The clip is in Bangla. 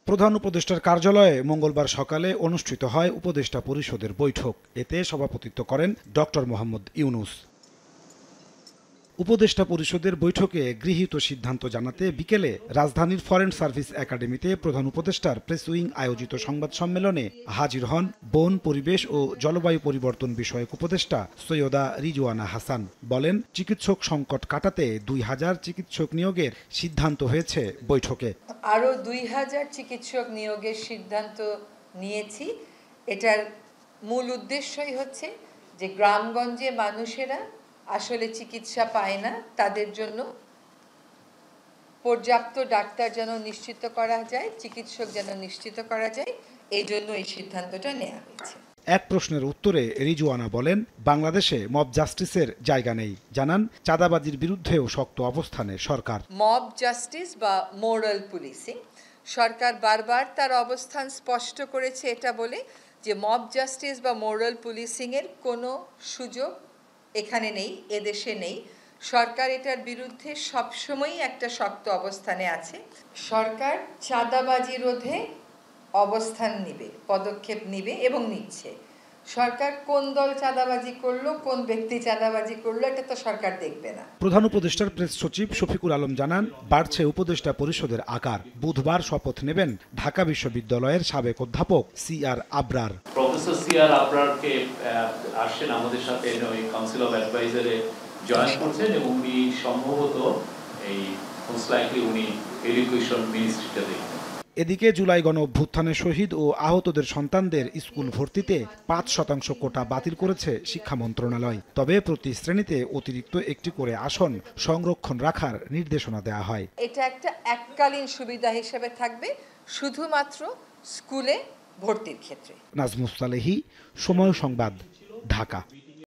প্রধান উপদেষ্টার কার্যালয়ে মঙ্গলবার সকালে অনুষ্ঠিত হয় উপদেষ্টা পরিষদের বৈঠক। এতে সভাপতিত্ব করেন ডক্টর মোহাম্মদ ইউনূস। উপদেষ্টা পরিষদের বৈঠকে গৃহীত সিদ্ধান্ত জানাতে বিকেলে রাজধানীর ফরেন সার্ভিস একাডেমিতে প্রধান উপদেষ্টার প্রেস উইং আয়োজিত সংবাদ সম্মেলনে হাজির হন বন, পরিবেশ ও জলবায়ু পরিবর্তন বিষয়ক উপদেষ্টা সৈয়দা রিজওয়ানা হাসান। বলেন, চিকিৎসক সংকট কাটাতে ২,০০০ চিকিৎসক নিয়োগের সিদ্ধান্ত হয়েছে বৈঠকে। আরও ২,০০০ চিকিৎসক নিয়োগের সিদ্ধান্ত নিয়েছি। এটার মূল উদ্দেশ্যই হচ্ছে যে গ্রামগঞ্জে মানুষেরা আসলে চিকিৎসা পায় না, তাদের জন্য পর্যাপ্ত ডাক্তার যেন নিশ্চিত করা যায়, চিকিৎসক যেন নিশ্চিত করা যায়, এই জন্য এই সিদ্ধান্তটা নেওয়া হয়েছে। এক প্রশ্নের উত্তরে রিজওয়ানা বলেন, বাংলাদেশে মব জাস্টিসের জায়গা নেই। জানান, চাঁদাবাজির বিরুদ্ধেও শক্ত অবস্থানে সরকার। মব জাস্টিস বা মোরাল পুলিশিং, সরকার বারবার তার অবস্থান স্পষ্ট করেছে এটা বলে যে মব জাস্টিস বা মোরাল পুলিশিংয়ের কোনো সুযোগ এখানে নেই, এদেশে নেই। সরকার এটার বিরুদ্ধে সবসময়ই একটা শক্ত অবস্থানে আছে। সরকার চাঁদাবাজি রোধে অবস্থান নিবে, পদক্ষেপ নিবে এবং নিচ্ছে। সরকার কোন দল চাঁদাবাজি করলো, কোন ব্যক্তি চাঁদাবাজি করলো, এটা তো সরকার দেখবে না। প্রধান উপদেষ্টার প্রেস সচিব শফিকুল আলম জানান, বাড়ছে উপদেষ্টা পরিষদের আকার। বুধবার শপথ নেবেন ঢাকা বিশ্ববিদ্যালয়ের সাবেক অধ্যাপক সিআর আবরার। প্রফেসর সিআর আবরারকে আসছেন আমাদের সাথে কাউন্সিল অফ অ্যাডভাইজারে জয়েন করছেন এবং উনি সম্ভবত এই মোস্ট লাইকলি উনি এডুকেশন মিনিস্ট্রিটা দেখবেন। এদিকে জুলাই গণ অভ্যুত্থানে শহীদ ও আহতদের সন্তানদের স্কুল ভর্তিতে 5% কোটা বাতিল করেছে শিক্ষা মন্ত্রণালয়। তবে প্রতি শ্রেণীতে অতিরিক্ত একটি করে আসন সংরক্ষণ রাখার নির্দেশনা দেওয়া হয়। এটা একটা এককালীন সুবিধা হিসেবে থাকবে শুধুমাত্র স্কুলে ভর্তির ক্ষেত্রে। নাজমুস সালেহী, সময় সংবাদ, ঢাকা।